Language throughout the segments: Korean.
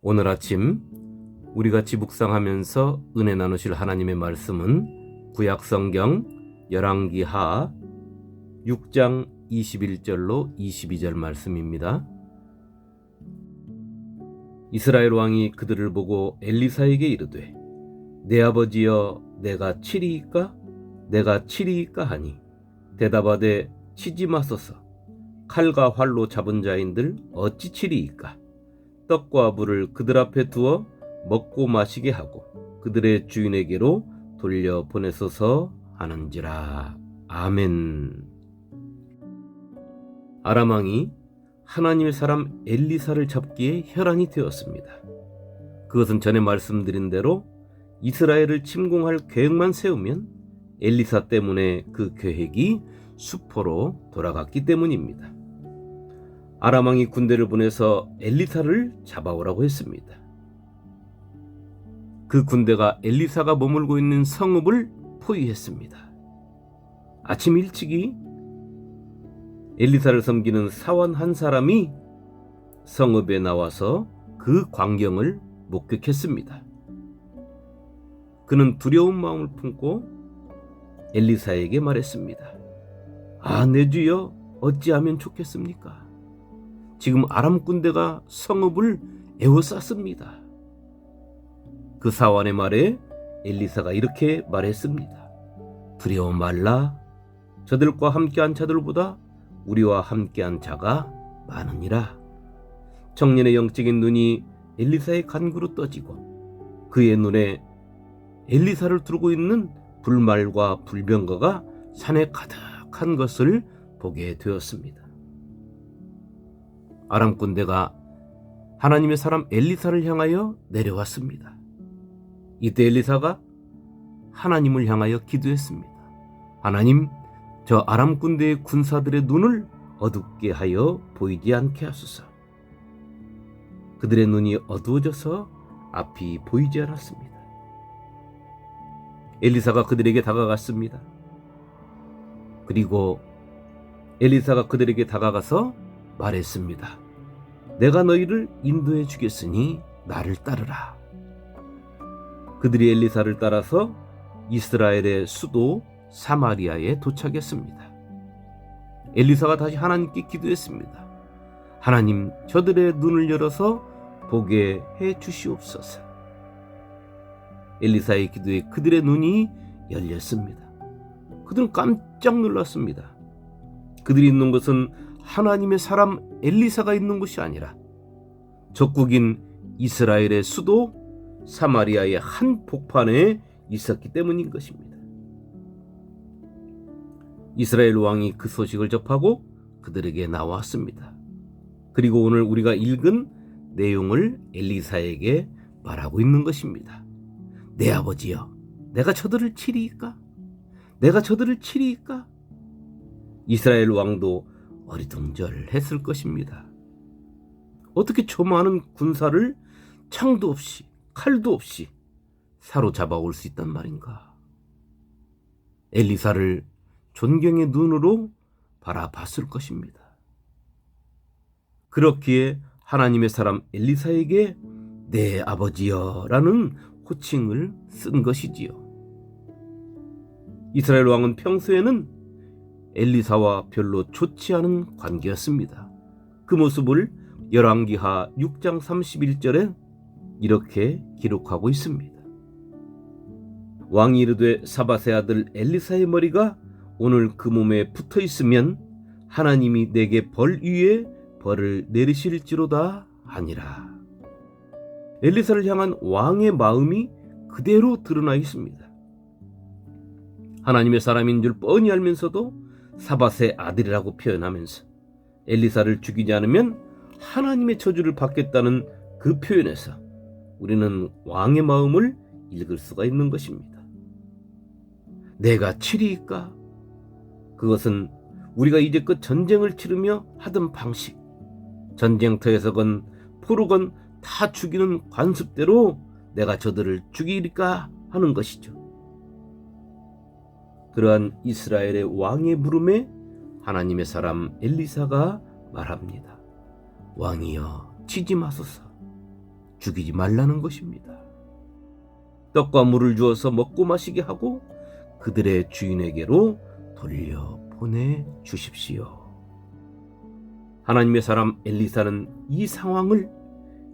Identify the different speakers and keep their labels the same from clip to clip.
Speaker 1: 오늘 아침 우리 같이 묵상하면서 은혜 나누실 하나님의 말씀은 구약성경 열왕기하 6장 21절로 22절 말씀입니다. 이스라엘 왕이 그들을 보고 엘리사에게 이르되 내 아버지여 내가 치리이까? 내가 치리이까 하니 대답하되 치지 마소서. 칼과 활로 잡은 자인들 어찌 치리이까? 떡과 물을 그들 앞에 두어 먹고 마시게 하고 그들의 주인에게로 돌려보내소서 하는지라. 아멘. 아람 왕이 하나님의 사람 엘리사를 잡기에 혈안이 되었습니다. 그것은 전에 말씀드린 대로 이스라엘을 침공할 계획만 세우면 엘리사 때문에 그 계획이 수포로 돌아갔기 때문입니다. 아람 왕이 군대를 보내서 엘리사를 잡아오라고 했습니다. 그 군대가 엘리사가 머물고 있는 성읍을 포위했습니다. 아침 일찍이 엘리사를 섬기는 사원 한 사람이 성읍에 나와서 그 광경을 목격했습니다. 그는 두려운 마음을 품고 엘리사에게 말했습니다. 내 주여, 어찌하면 좋겠습니까? 지금 아람 군대가 성읍을 에워쌌습니다. 그 사원의 말에 엘리사가 이렇게 말했습니다. 두려워 말라. 저들과 함께한 자들보다 우리와 함께한 자가 많으니라. 청년의 영적인 눈이 엘리사의 간구로 떠지고 그의 눈에 엘리사를 두르고 있는 불말과 불병거가 산에 가득한 것을 보게 되었습니다. 아람 군대가 하나님의 사람 엘리사를 향하여 내려왔습니다. 이때 엘리사가 하나님을 향하여 기도했습니다. 하나님, 저 아람 군대의 군사들의 눈을 어둡게 하여 보이지 않게 하소서. 그들의 눈이 어두워져서 앞이 보이지 않았습니다. 엘리사가 그들에게 다가갔습니다. 그리고 엘리사가 그들에게 다가가서 말했습니다. 내가 너희를 인도해 주겠으니 나를 따르라. 그들이 엘리사를 따라서 이스라엘의 수도 사마리아에 도착했습니다. 엘리사가 다시 하나님께 기도했습니다. 하나님, 저들의 눈을 열어서 보게 해 주시옵소서. 엘리사의 기도에 그들의 눈이 열렸습니다. 그들은 깜짝 놀랐습니다. 그들이 있는 것은 하나님의 사람 엘리사가 있는 곳이 아니라 적국인 이스라엘의 수도 사마리아의 한 복판에 있었기 때문인 것입니다. 이스라엘 왕이 그 소식을 접하고 그들에게 나왔습니다. 그리고 오늘 우리가 읽은 내용을 엘리사에게 말하고 있는 것입니다. 내 아버지여, 내가 저들을 치리이까? 내가 저들을 치리이까? 이스라엘 왕도 어리둥절했을 것입니다. 어떻게 저 많은 군사를 창도 없이 칼도 없이 사로잡아 올 수 있단 말인가? 엘리사를 존경의 눈으로 바라봤을 것입니다. 그렇기에 하나님의 사람 엘리사에게 내 아버지여 라는 호칭을 쓴 것이지요. 이스라엘 왕은 평소에는 엘리사와 별로 좋지 않은 관계였습니다. 그 모습을 열왕기하 6장 31절에 이렇게 기록하고 있습니다. 왕이 이르되 사밧의 아들 엘리사의 머리가 오늘 그 몸에 붙어 있으면 하나님이 내게 벌 위에 벌을 내리실지로다 하니라. 엘리사를 향한 왕의 마음이 그대로 드러나 있습니다. 하나님의 사람인 줄 뻔히 알면서도 사밧의 아들이라고 표현하면서 엘리사를 죽이지 않으면 하나님의 저주를 받겠다는 그 표현에서 우리는 왕의 마음을 읽을 수가 있는 것입니다. 내가 치리이까? 그것은 우리가 이제껏 전쟁을 치르며 하던 방식, 전쟁터에서건 포로건 다 죽이는 관습대로 내가 저들을 죽이리까 하는 것이죠. 그러한 이스라엘의 왕의 물음에 하나님의 사람 엘리사가 말합니다. 왕이여 치지 마소서. 죽이지 말라는 것입니다. 떡과 물을 주어서 먹고 마시게 하고 그들의 주인에게로 돌려보내 주십시오. 하나님의 사람 엘리사는 이 상황을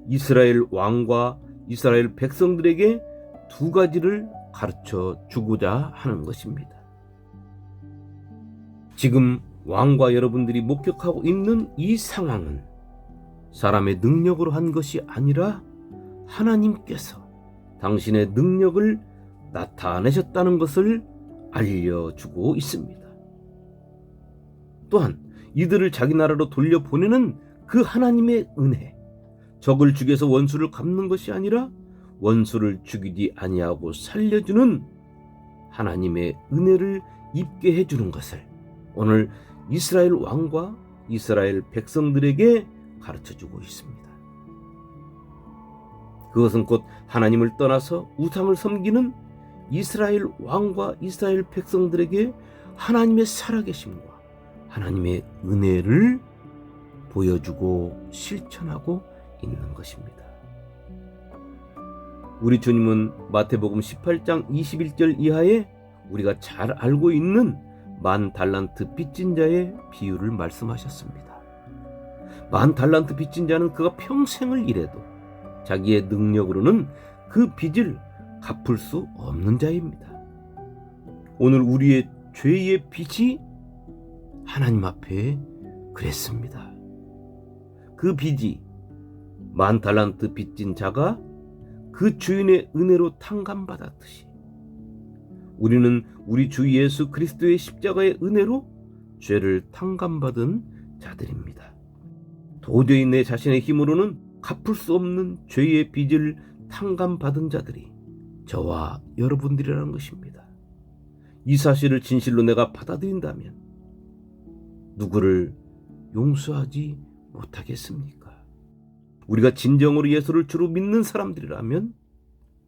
Speaker 1: 이스라엘 왕과 이스라엘 백성들에게 두 가지를 가르쳐 주고자 하는 것입니다. 지금 왕과 여러분들이 목격하고 있는 이 상황은 사람의 능력으로 한 것이 아니라 하나님께서 당신의 능력을 나타내셨다는 것을 알려주고 있습니다. 또한 이들을 자기 나라로 돌려보내는 그 하나님의 은혜, 적을 죽여서 원수를 갚는 것이 아니라 원수를 죽이지 아니하고 살려주는 하나님의 은혜를 입게 해주는 것을 오늘 이스라엘 왕과 이스라엘 백성들에게 가르쳐주고 있습니다. 그것은 곧 하나님을 떠나서 우상을 섬기는 이스라엘 왕과 이스라엘 백성들에게 하나님의 살아계심과 하나님의 은혜를 보여주고 실천하고 있는 것입니다. 우리 주님은 마태복음 18장 21절 이하에 우리가 잘 알고 있는 만 달란트 빚진 자의 비유를 말씀하셨습니다. 만 달란트 빚진 자는 그가 평생을 일해도 자기의 능력으로는 그 빚을 갚을 수 없는 자입니다. 오늘 우리의 죄의 빚이 하나님 앞에 그랬습니다. 그 빚이 만 달란트 빚진 자가 그 주인의 은혜로 탕감받았듯이 우리는 우리 주 예수 그리스도의 십자가의 은혜로 죄를 탕감받은 자들입니다. 도저히 내 자신의 힘으로는 갚을 수 없는 죄의 빚을 탕감받은 자들이 저와 여러분들이라는 것입니다. 이 사실을 진실로 내가 받아들인다면 누구를 용서하지 못하겠습니까? 우리가 진정으로 예수를 주로 믿는 사람들이라면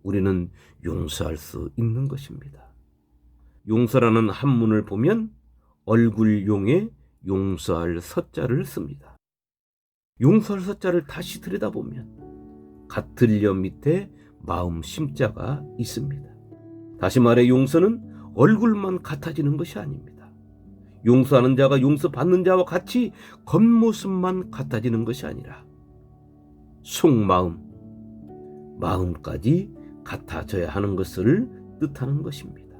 Speaker 1: 우리는 용서할 수 있는 것입니다. 용서라는 한문을 보면 얼굴용에 용서할 서자를 씁니다. 용서할 서자를 다시 들여다보면 같을려 밑에 마음 심자가 있습니다. 다시 말해 용서는 얼굴만 같아지는 것이 아닙니다. 용서하는 자가 용서받는 자와 같이 겉모습만 같아지는 것이 아니라 속마음, 마음까지 같아져야 하는 것을 뜻하는 것입니다.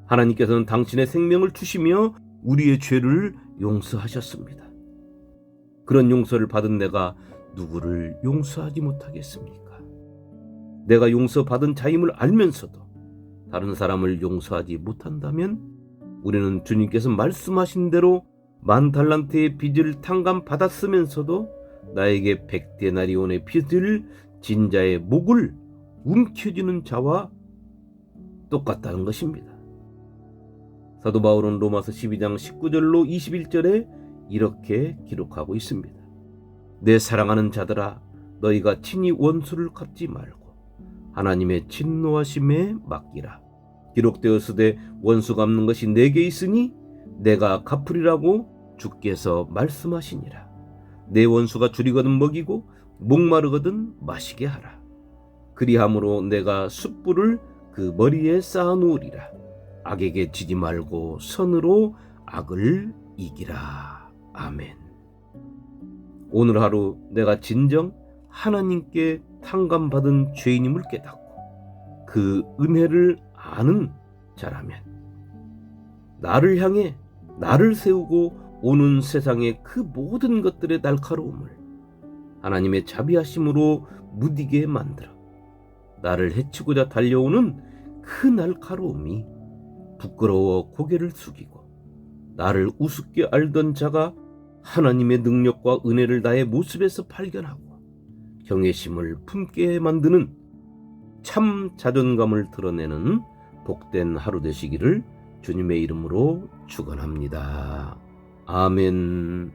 Speaker 1: 하나님께서는 당신의 생명을 주시며 우리의 죄를 용서하셨습니다. 그런 용서를 받은 내가 누구를 용서하지 못하겠습니까? 내가 용서받은 자임을 알면서도 다른 사람을 용서하지 못한다면 우리는 주님께서 말씀하신 대로 만 달란트의 빚을 탕감받았으면서도 나에게 100데나리온의 빚을 진 자의 목을 움켜쥐는 자와 똑같다는 것입니다. 사도 바울은 로마서 12장 19절로 21절에 이렇게 기록하고 있습니다. 내 사랑하는 자들아, 너희가 친히 원수를 갚지 말고 하나님의 진노하심에 맡기라. 기록되었으되 원수 갚는 것이 내게 있으니 내가 갚으리라고 주께서 말씀하시니라. 내 원수가 줄이거든 먹이고 목마르거든 마시게 하라. 그리함으로 내가 숯불을 그 머리에 쌓아 놓으리라. 악에게 지지 말고 선으로 악을 이기라. 아멘. 오늘 하루 내가 진정 하나님께 탕감받은 죄인임을 깨닫고 그 은혜를 아는 자라면 나를 향해 나를 세우고 오는 세상의 그 모든 것들의 날카로움을 하나님의 자비하심으로 무디게 만들어 나를 해치고자 달려오는 그 날카로움이 부끄러워 고개를 숙이고 나를 우습게 알던 자가 하나님의 능력과 은혜를 나의 모습에서 발견하고 경외심을 품게 만드는 참 자존감을 드러내는 복된 하루 되시기를 주님의 이름으로 축원합니다. 아멘.